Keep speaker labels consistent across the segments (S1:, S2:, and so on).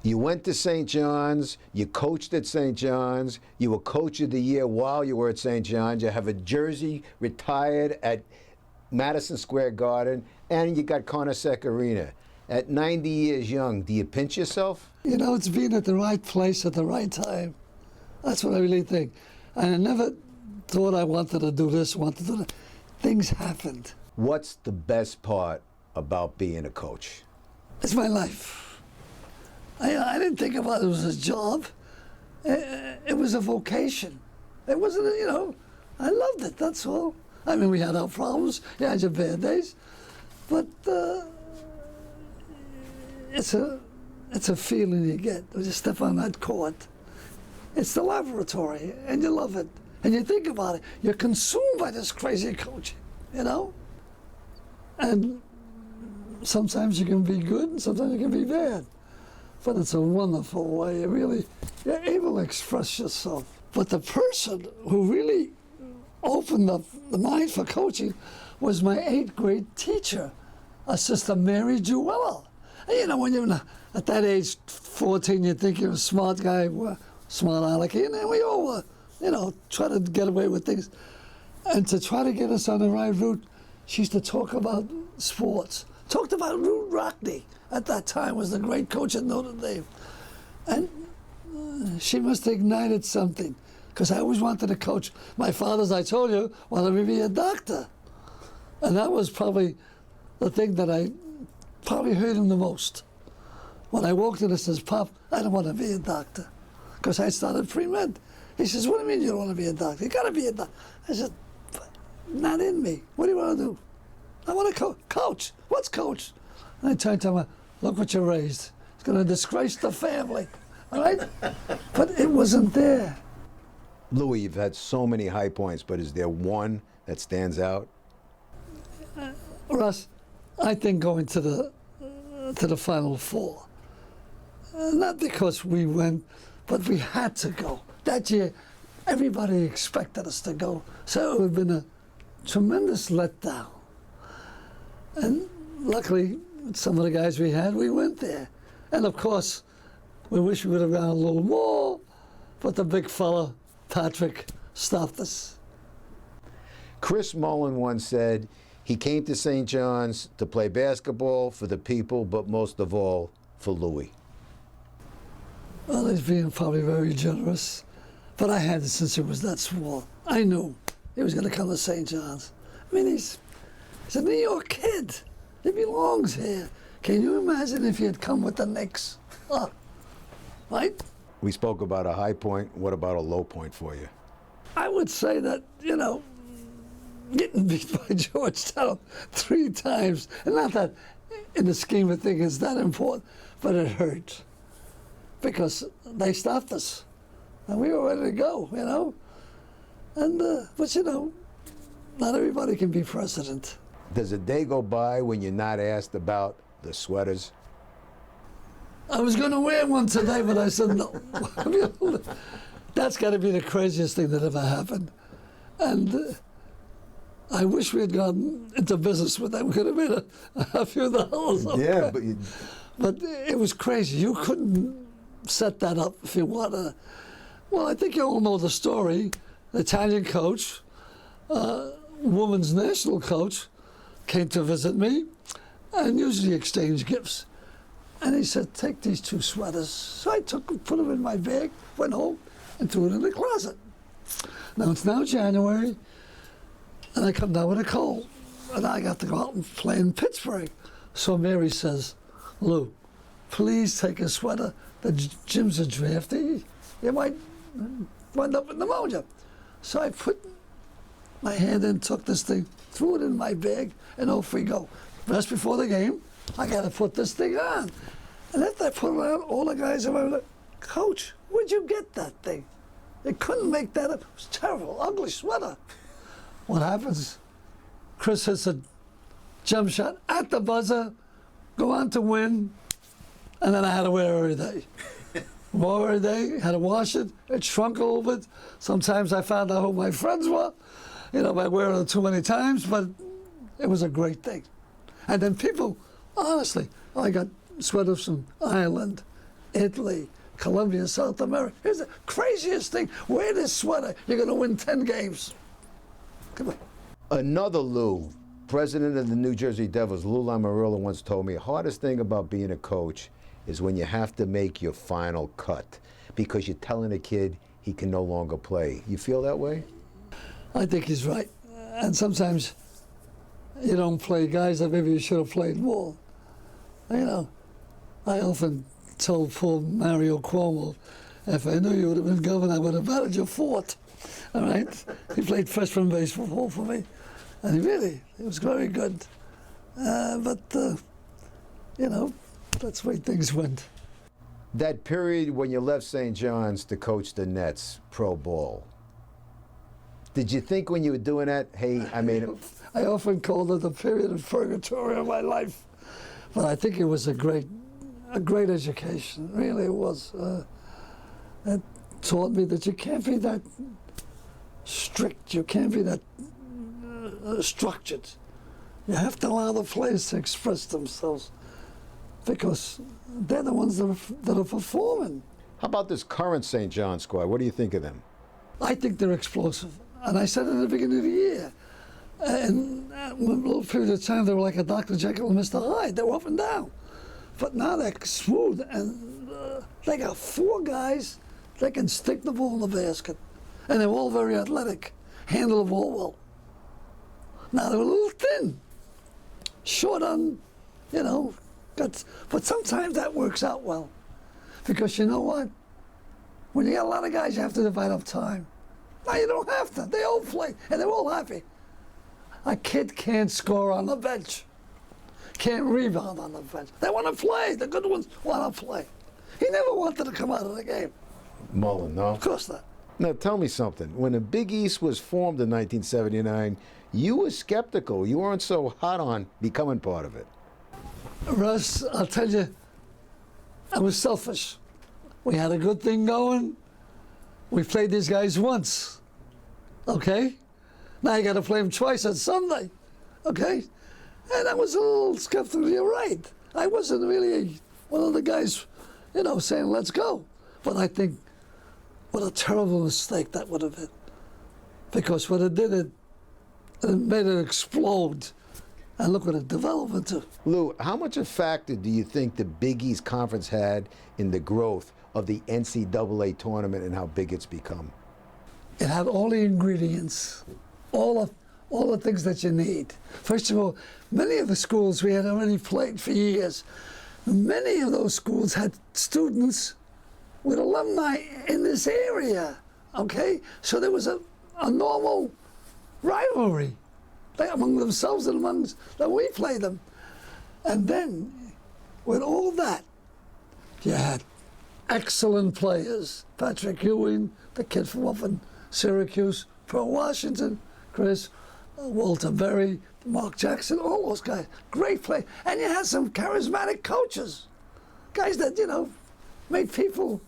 S1: You went to St. John's, you coached at St. John's, you were Coach of the Year while you were at St. John's, you have a jersey retired at Madison Square Garden, and you got Carnesecca Arena. At 90 years young, do you pinch yourself?
S2: You know, it's being at the right place at the right time. That's what I really think. And I never thought I wanted to do this, wanted to do that. Things happened.
S1: What's the best part about being a coach?
S2: It's my life. I didn't think about it as a job. It was a vocation. It wasn't, you know, I loved it, that's all. I mean, we had our problems, you had your bad days, but it's a feeling you get when you step on that court. It's the laboratory, and you love it. And you think about it, you're consumed by this crazy coaching, you know? And sometimes you can be good, and sometimes you can be bad. But it's a wonderful way, you're able to express yourself. But the person who really opened up the mind for coaching was my 8th grade teacher, Sister Mary Jewell. And you know, when you're at that age, 14, you think you're a smart guy, smart alecky, and we all were, you know, try to get away with things. And to try to get us on the right route, she used to talk about sports. Talked about Root Rockney, at that time was the great coach at Notre Dame. And she must have ignited something, because I always wanted to coach. My father, as I told you, wanted me to be a doctor. And that was probably the thing that I probably hurt him the most. When I walked in and says, Pop, I don't want to be a doctor, because I started pre-med. He says, what do you mean you don't want to be a doctor? You got to be a doctor. I said, not in me. What do you want to do? I want to coach. What's coach? And I turned to him, look what you raised. It's going to disgrace the family, all right? But it wasn't there.
S1: Louis, you've had so many high points, but is there one that stands out?
S2: Russ, I think going to the Final Four. Not because we went, but we had to go. That year, everybody expected us to go, so it would have been a tremendous letdown. And luckily, some of the guys we had, we went there. And of course, we wish we would have gone a little more, but the big fella, Patrick, stopped us.
S1: Chris Mullin once said he came to St. John's to play basketball for the people, but most of all, for Louis.
S2: Well, he's being probably very generous, but I had it since he was that small. I knew he was going to come to St. John's. I mean, he's a New York kid. He belongs here. Can you imagine if he had come with the Knicks? Right?
S1: We spoke about a high point. What about a low point for you?
S2: I would say that, you know, getting beat by Georgetown 3 times, and not that in the scheme of things it's that important, but it hurt because they stopped us and we were ready to go, you know. And, but you know, not everybody can be president.
S1: Does a day go by when you're not asked about the sweaters?
S2: I was going to wear one today, but I said no. That's got to be the craziest thing that ever happened. And I wish we had gone into business with them. We could have made a few dollars.
S1: Yeah,
S2: but it was crazy. You couldn't set that up if you wanted. Well, I think you all know the story. The Italian coach, women's national coach, came to visit me and usually exchange gifts. And he said, take these 2 sweaters. So I took them, put them in my bag, went home, and threw it in the closet. Now it's now January, and I come down with a cold, and I got to go out and play in Pittsburgh. So Mary says, Lou, please take a sweater. The gyms are drafty. You might wind up with pneumonia. So I put my hand in, took this thing, threw it in my bag, and off we go. Just before the game, I got to put this thing on. And after I put it on, all the guys around like, Coach, where'd you get that thing? They couldn't make that up. It was terrible, ugly sweater. What happens? Chris hits a jump shot at the buzzer, go on to win, and then I had to wear it every day. Wore it every day, had to wash it, it shrunk a little bit. Sometimes I found out who my friends were, you know, by wearing it too many times, but it was a great thing. And then people, honestly, I got sweaters from Ireland, Italy, Colombia, South America. Here's the craziest thing. Wear this sweater, you're going to win 10 games. Come on.
S1: Another Lou, president of the New Jersey Devils, Lou Lamoriello, once told me, the hardest thing about being a coach is when you have to make your final cut because you're telling a kid he can no longer play. You feel that way?
S2: I think he's right. And sometimes you don't play guys that maybe you should have played more. You know, I often told poor Mario Cuomo, if I knew you would have been governor, I would have batted your fort. All right? He played freshman baseball for me. And he was very good. But you know, that's the way things went.
S1: That period when you left St. John's to coach the Nets pro ball, did you think when you were doing that, hey, I made it?
S2: I often called it the period of purgatory of my life. But I think it was a great education. Really, it was. It taught me that you can't be that strict. You can't be that structured. You have to allow the players to express themselves because they're the ones that are performing.
S1: How about this current St. John's squad? What do you think of them?
S2: I think they're explosive. And I said it at the beginning of the year. And a little period of time, they were like a Dr. Jekyll and Mr. Hyde. They were up and down. But now they're smooth, and they got 4 guys that can stick the ball in the basket. And they're all very athletic, handle the ball well. Now they're a little thin, short on, you know, but sometimes that works out well. Because you know what? When you got a lot of guys, you have to divide up time. Now you don't have to. They all play, and they're all happy. A kid can't score on the bench, can't rebound on the bench. They want to play. The good ones want to play. He never wanted to come out of the game.
S1: Mullen, no?
S2: Of course not.
S1: Now tell me something. When the Big East was formed in 1979, you were skeptical. You weren't so hot on becoming part of it.
S2: Russ, I'll tell you, I was selfish. We had a good thing going. We played these guys once, okay? Now you got to play them twice on Sunday, okay? And I was a little skeptical. You're right. I wasn't really one of the guys, you know, saying, let's go. But I think what a terrible mistake that would have been. Because what it did, it made it explode. And look what it developed into.
S1: Lou, how much a factor do you think the Big East Conference had in the growth of the NCAA tournament and how big it's become?
S2: It had all the ingredients, all the things that you need. First of all, many of the schools we had already played for years. Many of those schools had students with alumni in this area, okay? So there was a normal rivalry among themselves and amongst that we played them. And then, with all that, you had excellent players. Patrick Ewing, the kid from up in Syracuse, Pearl Washington, Chris, Walter Berry, Mark Jackson, all those guys. Great play. And you had some charismatic coaches. Guys that, you know, made people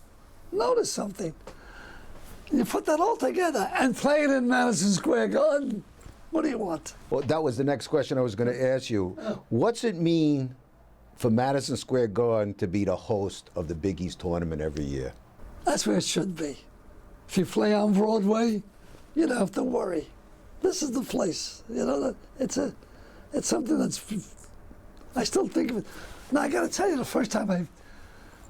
S2: notice something. You put that all together and play it in Madison Square Garden. What do you want?
S1: Well, that was the next question I was going to ask you. What's it mean for Madison Square Garden to be the host of the Big East tournament every year?
S2: That's where it should be. If you play on Broadway, you don't have to worry. This is the place. You know, it's something that's. I still think of it. Now I got to tell you, the first time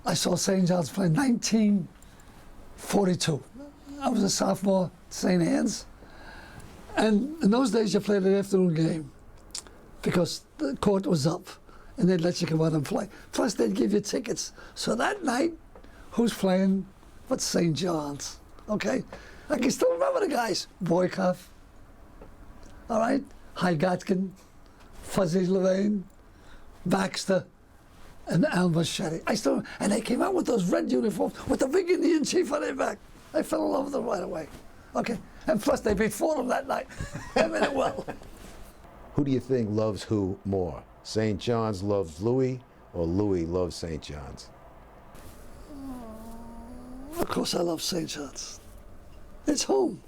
S2: I saw St. John's play, 1942. I was a sophomore at St. Anne's. And in those days, you played an afternoon game because the court was up and they'd let you come out and play. Plus, they'd give you tickets. So that night, who's playing but St. John's, okay? I can still remember the guys. Boykoff, all right? Hygotkin, Fuzzy Levain, Baxter, and Al Machete. And they came out with those red uniforms with the big Indian chief on their back. I fell in love with them right away, okay? And plus, they beat Fordham that night. I mean it well.
S1: Who do you think loves who more? St. John's loves Louis, or Louis loves St. John's?
S2: Of course, I love St. John's. It's home.